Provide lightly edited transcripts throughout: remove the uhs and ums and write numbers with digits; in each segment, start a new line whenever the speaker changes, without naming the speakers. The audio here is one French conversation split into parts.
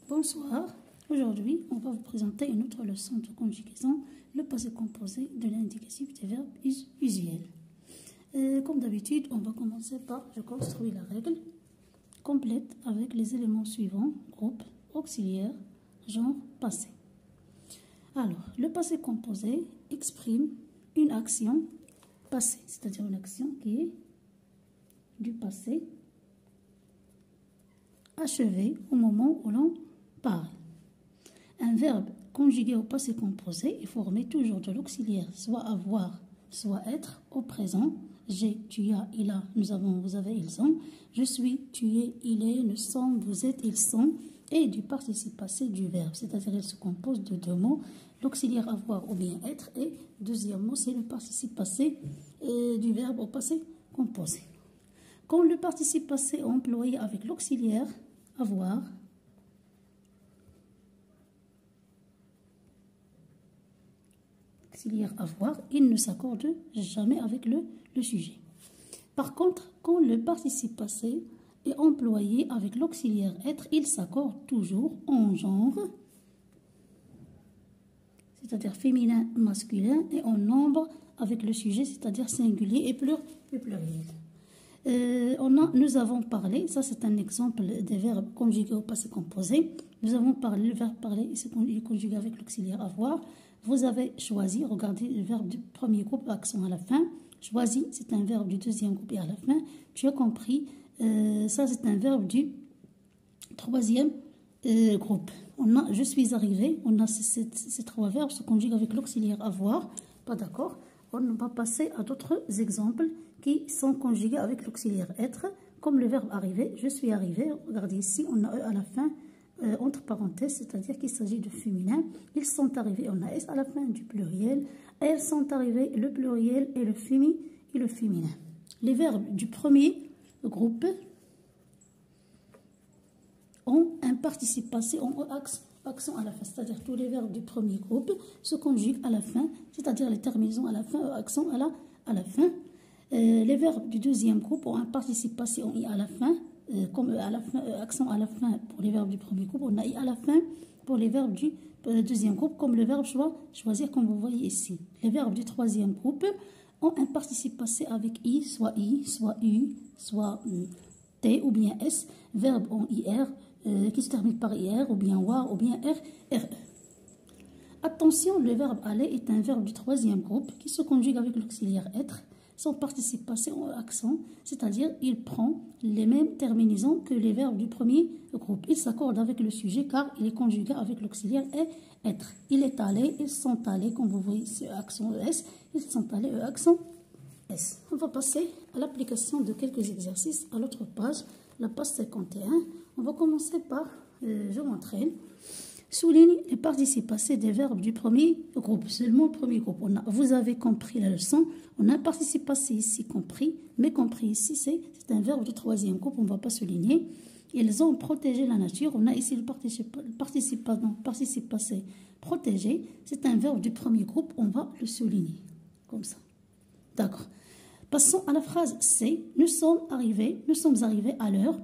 Bonsoir, aujourd'hui on va vous présenter une autre leçon de conjugaison, le passé composé de l'indicatif des verbes usuels. Comme d'habitude, on va commencer par je construis la règle complète avec les éléments suivants, groupe, auxiliaire, genre, passé. Alors, le passé composé exprime une action passée, c'est-à-dire une action qui est du passé achevé au moment où l'on parle. Un verbe conjugué au passé composé est formé toujours de l'auxiliaire, soit avoir, soit être, au présent. J'ai, tu as, il a, nous avons, vous avez, ils ont. Je suis, tu es, il est, nous sommes, vous êtes, ils sont. Et du participe passé du verbe, c'est-à-dire il se compose de deux mots, l'auxiliaire avoir ou bien être, et deuxième mot c'est le participe passé du verbe au passé composé. Quand le participe passé est employé avec l'auxiliaire avoir, il ne s'accorde jamais avec le sujet. Par contre, quand le participe passé est employé avec l'auxiliaire être, il s'accorde toujours en genre, c'est-à-dire féminin, masculin, et en nombre avec le sujet, c'est-à-dire singulier et pluriel. Nous avons parlé, ça c'est un exemple des verbes conjugués au passé composé. Nous avons parlé, le verbe parler, il est conjugué avec l'auxiliaire avoir. Vous avez choisi, regardez le verbe du premier groupe, accent à la fin. Choisi, c'est un verbe du deuxième groupe et à la fin. Tu as compris, ça c'est un verbe du troisième groupe. On a je suis arrivé, on a ces trois verbes se conjuguent avec l'auxiliaire avoir, pas d'accord. On va passer à d'autres exemples qui sont conjugués avec l'auxiliaire être, comme le verbe arriver, je suis arrivé. Regardez ici, on a E à la fin, entre parenthèses, c'est-à-dire qu'il s'agit de féminin. Ils sont arrivés, on a S à la fin du pluriel. Elles sont arrivées, le pluriel et le féminin. Les verbes du premier groupe ont un participe passé en accent à la fin, c'est-à-dire tous les verbes du premier groupe se conjuguent à la fin, c'est-à-dire les terminaisons à la fin, accent à la fin. Les verbes du deuxième groupe ont un participe passé en I à la fin, comme à la fin, accent à la fin pour les verbes du premier groupe, on a I à la fin pour les verbes du deuxième groupe, comme le verbe choisir, comme vous voyez ici. Les verbes du troisième groupe ont un participe passé avec I, soit U, soit T ou bien S, verbe en IR, qui se termine par IR ou bien WAR ou bien RE. Attention, le verbe aller est un verbe du troisième groupe qui se conjugue avec l'auxiliaire être. Son participe passé en accent, c'est-à-dire il prend les mêmes terminaisons que les verbes du premier groupe. Il s'accorde avec le sujet car il est conjugué avec l'auxiliaire être. Il est allé, ils sont allés, comme vous voyez ce accent ES, ils sont allés, accent S. On va passer à l'application de quelques exercices à l'autre page, la page 51. On va commencer par, je m'entraîne. Souligne les participes passés des verbes du premier groupe, seulement le premier groupe. Vous avez compris la leçon, on a un participe passé ici compris, mais compris ici, c'est un verbe du troisième groupe, on ne va pas souligner. Ils ont protégé la nature, on a ici le participe passé protégé, c'est un verbe du premier groupe, on va le souligner, comme ça. D'accord. Passons à la phrase C, nous sommes arrivés à l'heure.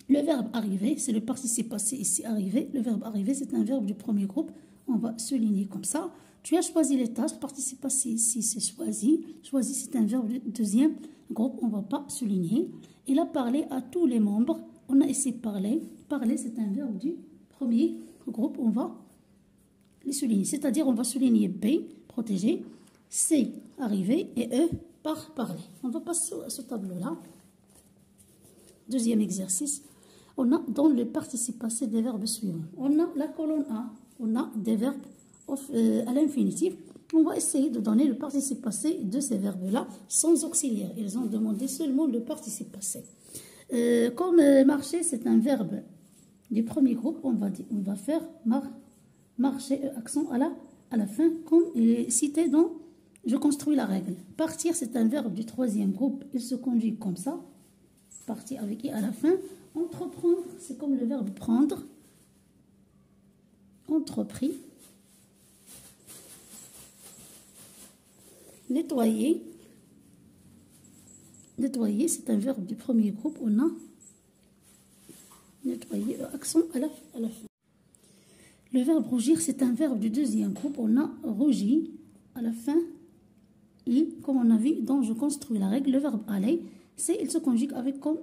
Le verbe arriver, c'est le participe passé ici, arriver. Le verbe arriver, c'est un verbe du premier groupe. On va souligner comme ça. Tu as choisi les tâches. Participe passé ici, c'est choisi. Choisi, c'est un verbe du deuxième groupe. On ne va pas souligner. Il a parlé à tous les membres. On a ici parlé. Parler, c'est un verbe du premier groupe. On va les souligner. C'est-à-dire, on va souligner B, protéger, C, arriver, et E, parler. On va passer à ce tableau-là. Deuxième exercice. On a dans le participe passé des verbes suivants. On a la colonne A, on a des verbes à l'infinitif. On va essayer de donner le participe passé de ces verbes-là sans auxiliaire. Ils ont demandé seulement le participe passé. Comme marcher, c'est un verbe du premier groupe, on va faire marcher, accent à la fin, comme il est cité dans je construis la règle. Partir, c'est un verbe du troisième groupe, il se conjugue comme ça. Partir avec I à la fin. Entreprendre, c'est comme le verbe prendre. Entrepris. Nettoyer. Nettoyer, c'est un verbe du premier groupe. On a nettoyer, accent à la fin. Le verbe rougir, c'est un verbe du deuxième groupe. On a rougi à la fin. Et comme on a vu dans Je construis la règle, le verbe aller, il se conjugue avec comme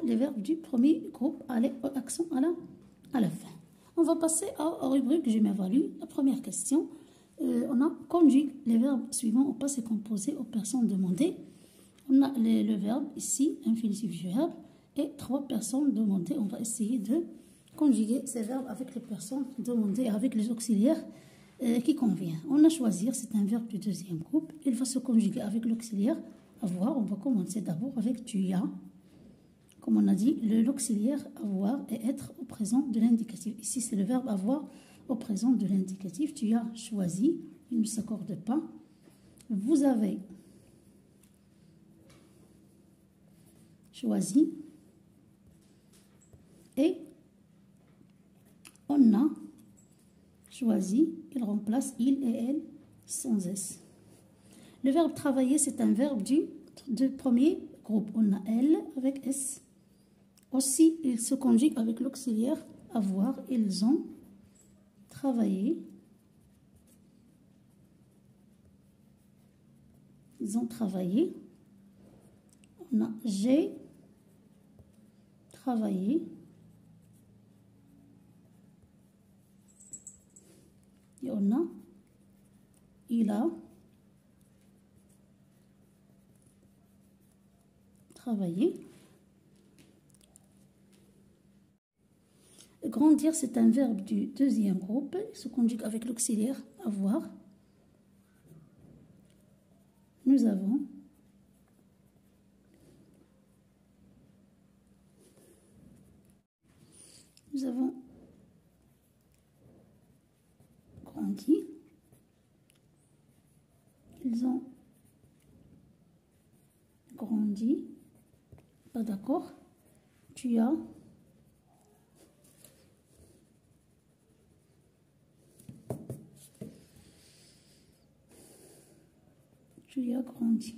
les verbes du premier groupe, aller, accent à la fin. On va passer à rubrique Je m'évalue. La première question, on a conjugue les verbes suivants au passé composé aux personnes demandées. On a le verbe ici, infinitif du verbe, et 3 personnes demandées. On va essayer de conjuguer ces verbes avec les personnes demandées, avec les auxiliaires qui convient. On a choisir, c'est un verbe du deuxième groupe. Il va se conjuguer avec l'auxiliaire avoir. On va commencer d'abord avec tu as. Comme on a dit, l'auxiliaire avoir et être au présent de l'indicatif. Ici, c'est le verbe avoir au présent de l'indicatif. Tu as choisi, il ne s'accorde pas. Vous avez choisi. Et on a choisi, il remplace il et elle sans S. Le verbe travailler, c'est un verbe du premier groupe. On a elle avec S. Aussi, il se conjugue avec l'auxiliaire avoir. Ils ont travaillé. Ils ont travaillé. On a j'ai travaillé. Et on a il a travaillé. Grandir, c'est un verbe du deuxième groupe. Il se conjugue avec l'auxiliaire avoir. Nous avons grandi. Ils ont grandi. Pas d'accord. Tu as grandi.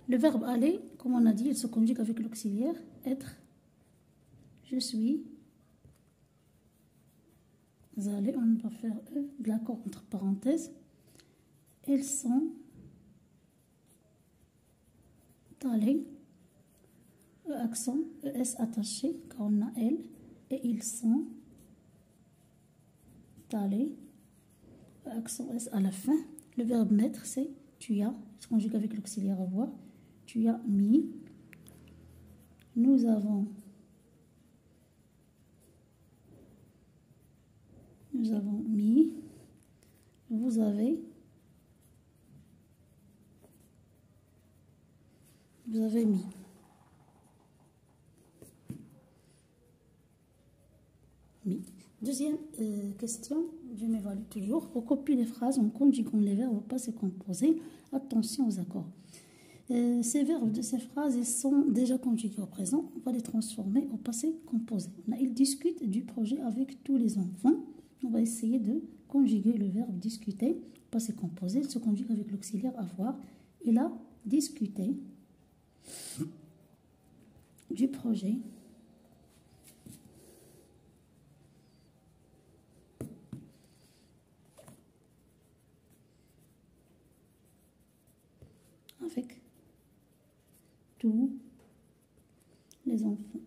Le verbe aller, comme on a dit, il se conjugue avec l'auxiliaire être. Je suis allé, on va faire de l'accord entre parenthèses. Elles sont allés, accent, ES attaché, car on a elle, et ils sont allés, accent S à la fin. Le verbe mettre, c'est tu as, il se conjugue avec l'auxiliaire avoir. Tu as mis. Nous avons mis. Vous avez mis. Deuxième question, je m'évalue toujours. On copie les phrases en conjuguant les verbes au passé composé. Attention aux accords. Ces verbes de ces phrases ils sont déjà conjugués au présent. On va les transformer au passé composé. Il discute du projet avec tous les enfants. On va essayer de conjuguer le verbe discuter au passé composé. Il se conjugue avec l'auxiliaire avoir. Il a discuté du projet avec tous les enfants.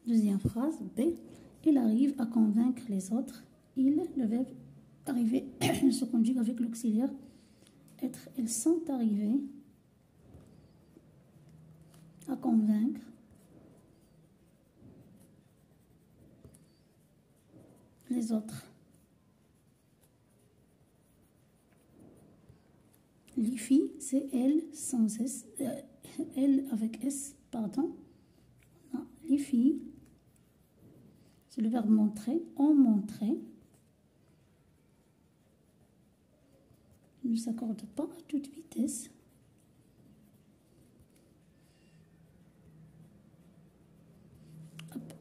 Deuxième phrase, B. Il arrive à convaincre les autres. Il, le verbe arriver, se conjugue avec l'auxiliaire être. Ils sont arrivés à convaincre les autres. Les filles, c'est elle sans S, elle avec S, pardon. Non, les filles, c'est le verbe montrer, ont montré. Il ne s'accorde pas à toute vitesse.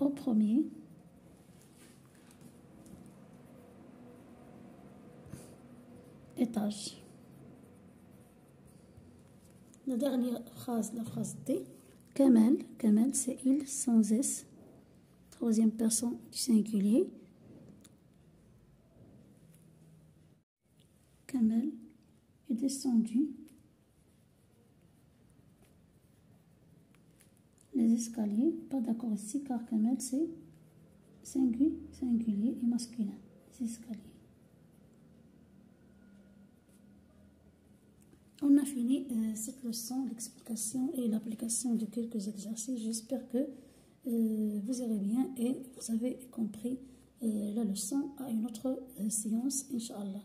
Au premier étage. La dernière phrase, la phrase D. Kamel, Kamel c'est il sans S. Troisième personne du singulier. Kamel est descendu les escaliers. Pas d'accord ici car Kamel c'est singulier et masculin. Les escaliers. On a fini cette leçon, l'explication et l'application de quelques exercices. J'espère que vous irez bien et vous avez compris la leçon à une autre séance, Inch'Allah.